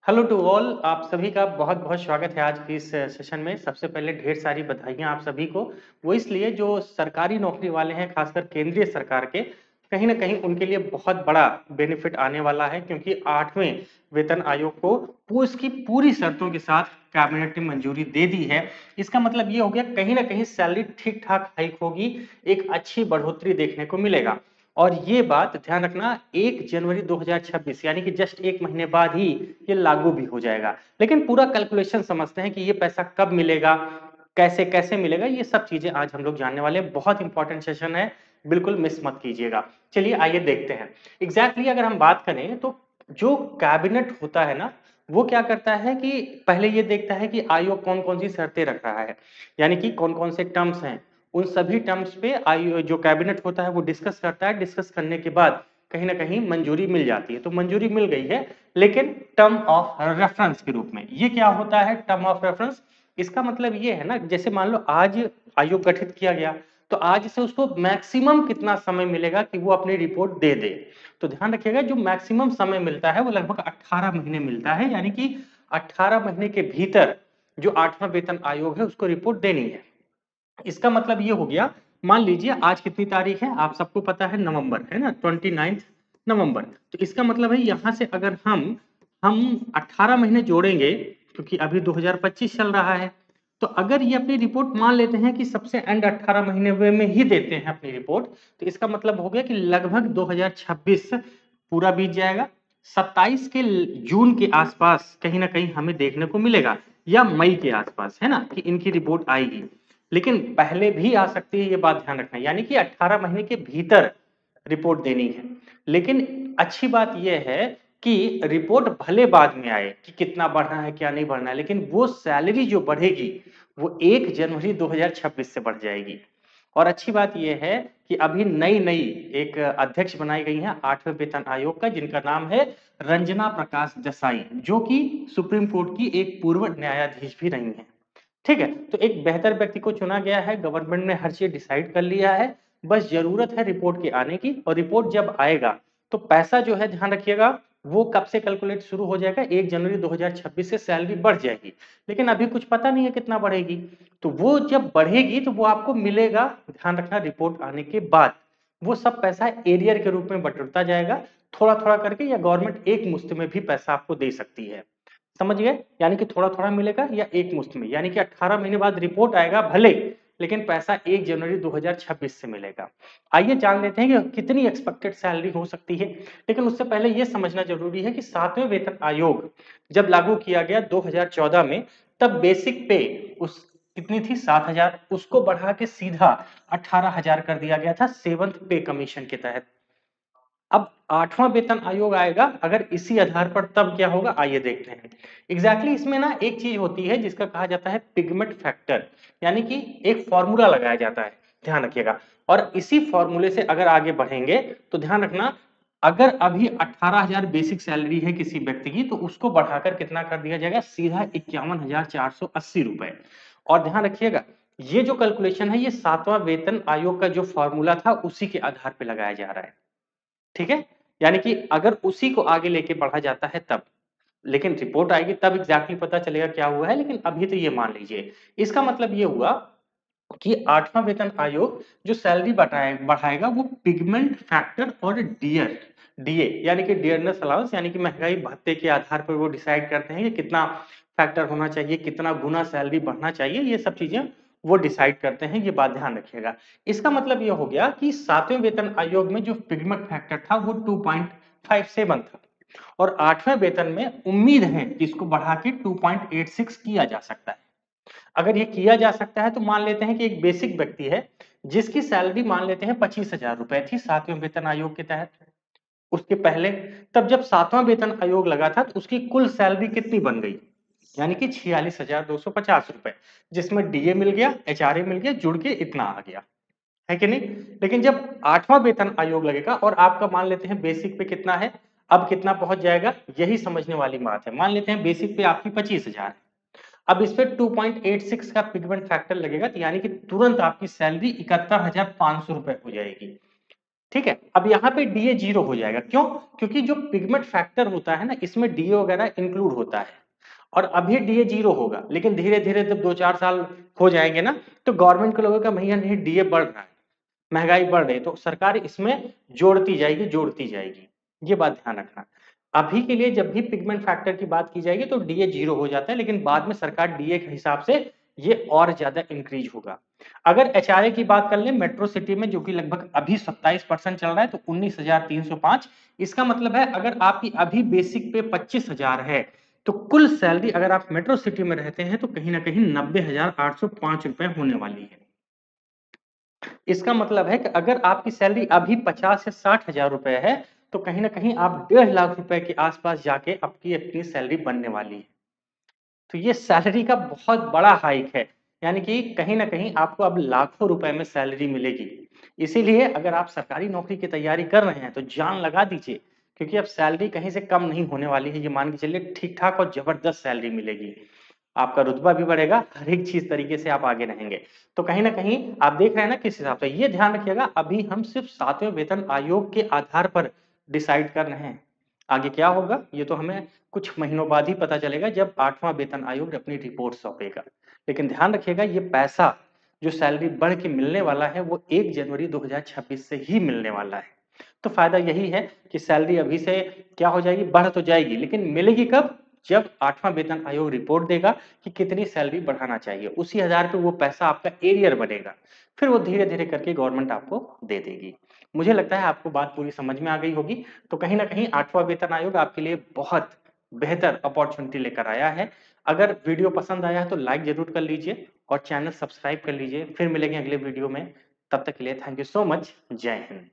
Hello to all, आप सभी का बहुत बहुत स्वागत है आज की इस सेशन में। सबसे पहले ढेर सारी बधाइयां आप सभी को। वो इसलिए जो सरकारी नौकरी वाले हैं, खासकर केंद्रीय सरकार के, कहीं ना कहीं उनके लिए बहुत बड़ा बेनिफिट आने वाला है, क्योंकि 8वें वेतन आयोग को उसकी पूरी शर्तों के साथ कैबिनेट ने मंजूरी दे दी है। इसका मतलब ये हो गया कहीं ना कहीं सैलरी ठीक ठाक हाइक होगी, एक अच्छी बढ़ोतरी देखने को मिलेगा। और ये बात ध्यान रखना, 1 जनवरी 2026 यानी कि जस्ट एक महीने बाद ही ये लागू भी हो जाएगा। लेकिन पूरा कैलकुलेशन समझते हैं कि ये पैसा कब मिलेगा, कैसे कैसे मिलेगा, ये सब चीजें आज हम लोग जानने वाले हैं। बहुत इंपॉर्टेंट सेशन है, बिल्कुल मिस मत कीजिएगा। चलिए आइए देखते हैं। एग्जैक्टली अगर हम बात करें तो जो कैबिनेट होता है ना, वो क्या करता है कि पहले ये देखता है कि आयोग कौन कौन सी शर्तें रख रहा है, यानी कि कौन कौन से टर्म्स हैं। उन सभी टर्म्स पे जो कैबिनेट होता है वो डिस्कस करता है। डिस्कस करने के बाद कहीं ना कहीं मंजूरी मिल जाती है। तो मंजूरी मिल गई है, लेकिन टर्म ऑफ रेफरेंस के रूप में। ये क्या होता है टर्म ऑफ रेफरेंस? इसका मतलब ये है ना, जैसे मान लो आज आयोग गठित किया गया, तो आज से उसको मैक्सिमम कितना समय मिलेगा कि वो अपनी रिपोर्ट दे दे। तो ध्यान रखिएगा, जो मैक्सिमम समय मिलता है वो लगभग 18 महीने मिलता है, यानी कि 18 महीने के भीतर जो 8वां वेतन आयोग है उसको रिपोर्ट देनी है। इसका मतलब ये हो गया, मान लीजिए आज कितनी तारीख है, आप सबको पता है नवंबर है ना, 29 नवंबर। तो इसका मतलब है यहां से अगर हम 18 महीने जोड़ेंगे, क्योंकि अभी 2025 चल रहा है, तो अगर ये अपनी रिपोर्ट मान लेते हैं कि सबसे एंड 18 महीने में ही देते हैं अपनी रिपोर्ट, तो इसका मतलब हो गया कि लगभग 2026 पूरा बीत जाएगा। 27 के जून के आसपास कहीं ना कहीं हमें देखने को मिलेगा, या मई के आसपास, है ना, कि इनकी रिपोर्ट आएगी। लेकिन पहले भी आ सकती है, ये बात ध्यान रखना, यानी कि 18 महीने के भीतर रिपोर्ट देनी है। लेकिन अच्छी बात यह है कि रिपोर्ट भले बाद में आए कि कितना बढ़ना है क्या नहीं बढ़ना है, लेकिन वो सैलरी जो बढ़ेगी वो 1 जनवरी 2026 से बढ़ जाएगी। और अच्छी बात यह है कि अभी नई नई एक अध्यक्ष बनाई गई है 8वें वेतन आयोग का, जिनका नाम है रंजना प्रकाश देसाई, जो कि सुप्रीम कोर्ट की एक पूर्व न्यायाधीश भी रही हैं। ठीक है, तो एक बेहतर व्यक्ति को चुना गया है, गवर्नमेंट ने हर चीज डिसाइड कर लिया है। बस जरूरत है रिपोर्ट के आने की, और रिपोर्ट जब आएगा तो पैसा जो है ध्यान रखिएगा, वो कब से कैलकुलेट शुरू हो जाएगा, 1 जनवरी 2026 से सैलरी बढ़ जाएगी। लेकिन अभी कुछ पता नहीं है कितना बढ़ेगी। तो वो जब बढ़ेगी तो वो आपको मिलेगा, ध्यान रखना, रिपोर्ट आने के बाद। वो सब पैसा एरियर के रूप में बटुरता जाएगा, थोड़ा थोड़ा करके, या गवर्नमेंट एक मुश्त में भी पैसा आपको दे सकती है। समझ गए? यानी कि थोड़ा थोड़ा मिलेगा या एक मुश्त में, यानी कि 18 महीने बाद रिपोर्ट आएगा भले, लेकिन पैसा 1 जनवरी 2026 से मिलेगा। आइए जान लेते हैं कि कितनी एक्सपेक्टेड सैलरी हो सकती है। लेकिन उससे पहले यह समझना जरूरी है कि 7वें वेतन आयोग जब लागू किया गया 2014 में, तब बेसिक पे उस कितनी थी, 7,000, उसको बढ़ा के सीधा 18,000 कर दिया गया था 7th पे कमीशन के तहत। अब 8वां वेतन आयोग आएगा अगर इसी आधार पर, तब क्या होगा आइए देखते हैं। एग्जैक्टली इसमें ना एक चीज होती है जिसका कहा जाता है पिगमेंट फैक्टर, यानी कि एक फॉर्मूला लगाया जाता है, ध्यान रखिएगा। और इसी फॉर्मूले से अगर आगे बढ़ेंगे तो ध्यान रखना, अगर अभी 18,000 बेसिक सैलरी है किसी व्यक्ति की, तो उसको बढ़ाकर कितना कर दिया जाएगा, सीधा 51,480 रुपए। और ध्यान रखिएगा, ये जो कैलकुलेशन है ये 7वां वेतन आयोग का जो फॉर्मूला था उसी के आधार पर लगाया जा रहा है। ठीक है, यानी कि अगर उसी को आगे लेके बढ़ा जाता है तब, लेकिन रिपोर्ट आएगी तब एग्जैक्टली पता चलेगा क्या हुआ है। लेकिन अभी तो ये मान लीजिए, इसका मतलब ये हुआ कि 8वां वेतन आयोग जो सैलरी बढ़ाएगा वो पिगमेंट फैक्टर और डियर डीए यानी कि डियरनेस अलाउंस, यानी कि महंगाई भत्ते के आधार पर वो डिसाइड करते हैं कि कितना फैक्टर होना चाहिए, कितना गुना सैलरी बढ़ना चाहिए, ये सब चीजें वो डिसाइड करते हैं। ये बात ध्यान रखिएगा। इसका मतलब ये हो गया कि 7वें वेतन आयोग में जो पिगमेंट फैक्टर था वो 2.57 था, और 8वें वेतन में उम्मीद है कि इसको बढ़ा के 2.86 किया जा सकता है। अगर ये किया जा सकता है तो मान लेते हैं कि एक बेसिक व्यक्ति है जिसकी सैलरी मान लेते हैं 25,000 रुपए थी 7वें वेतन आयोग के तहत, उसके पहले, तब जब 7वां वेतन आयोग लगा था तो उसकी कुल सैलरी कितनी बन गई, यानी कि 46,250 रुपए, जिसमें डीए मिल गया, एचआरए मिल गया, जुड़ के इतना आ गया, है कि नहीं। लेकिन जब 8वां वेतन आयोग लगेगा और आपका मान लेते हैं बेसिक पे कितना है, अब कितना पहुंच जाएगा, यही समझने वाली बात है। मान लेते हैं बेसिक पे आपकी 25,000, अब इस पे 2.86 का पिगमेंट फैक्टर लगेगा, तो यानी कि तुरंत आपकी सैलरी 71,500 रुपए हो जाएगी। ठीक है। अब यहाँ पे डीए 0 हो जाएगा, क्यों? क्योंकि जो पिगमेंट फैक्टर होता है ना, इसमें डीए वगैरह इंक्लूड होता है और अभी डीए 0 होगा, लेकिन धीरे-धीरे जब 2-4 साल हो जाएंगे ना, तो गवर्नमेंट को लगेगा भैया नहीं डीए बढ़ रहा है, महंगाई बढ़ रही है, तो सरकार इसमें जोड़ती जाएगी। ये बात ध्यान रखना। अभी के लिए जब भी पिगमेंट फैक्टर की बात की जाएगी तो डीए 0 हो जाता है, लेकिन बाद में सरकार डीए के हिसाब से ये और ज्यादा इंक्रीज होगा। अगर एचआरए की बात कर लें मेट्रो सिटी में, जो कि लगभग अभी 27% चल रहा है, तो 19,305। इसका मतलब है अगर आपकी अभी बेसिक पे 25,000 है, तो कुल सैलरी अगर आप मेट्रो सिटी में रहते हैं तो कहीं ना कहीं 90,805 रुपए होने वाली है। इसका मतलब है कि अगर आपकी सैलरी अभी 50 या 60,000 रुपए है, तो कहीं ना कहीं आप 1.5 लाख रुपए के आसपास जाके आपकी अपनी सैलरी बनने वाली है। तो ये सैलरी का बहुत बड़ा हाइक है, यानी कि कहीं ना कहीं आपको अब लाखों रुपए में सैलरी मिलेगी। इसीलिए अगर आप सरकारी नौकरी की तैयारी कर रहे हैं तो जान लगा दीजिए, क्योंकि अब सैलरी कहीं से कम नहीं होने वाली है। ये मान के चलिए ठीक ठाक और जबरदस्त सैलरी मिलेगी, आपका रुतबा भी बढ़ेगा, हर एक चीज तरीके से आप आगे रहेंगे। तो कहीं ना कहीं आप देख रहे हैं ना किस हिसाब से, ये ध्यान रखिएगा अभी हम सिर्फ 7वें वेतन आयोग के आधार पर डिसाइड कर रहे हैं। आगे क्या होगा ये तो हमें कुछ महीनों बाद ही पता चलेगा, जब 8वां वेतन आयोग अपनी रिपोर्ट सौंपेगा। लेकिन ध्यान रखिएगा ये पैसा जो सैलरी बढ़ के मिलने वाला है वो 1 जनवरी 2026 से ही मिलने वाला है। तो फायदा यही है कि सैलरी अभी से क्या हो जाएगी, बढ़ तो जाएगी, लेकिन मिलेगी कब? जब 8वां वेतन आयोग रिपोर्ट देगा कि कितनी सैलरी बढ़ाना चाहिए, उसी आधार पे वो पैसा आपका एरियर बनेगा, फिर वो धीरे धीरे करके गवर्नमेंट आपको दे देगी। मुझे लगता है आपको बात पूरी समझ में आ गई होगी। तो कहीं ना कहीं 8वां वेतन आयोग आपके लिए बहुत बेहतर अपॉर्चुनिटी लेकर आया है। अगर वीडियो पसंद आया है तो लाइक जरूर कर लीजिए और चैनल सब्सक्राइब कर लीजिए। फिर मिलेंगे अगले वीडियो में, तब तक के लिए थैंक यू सो मच। जय हिंद।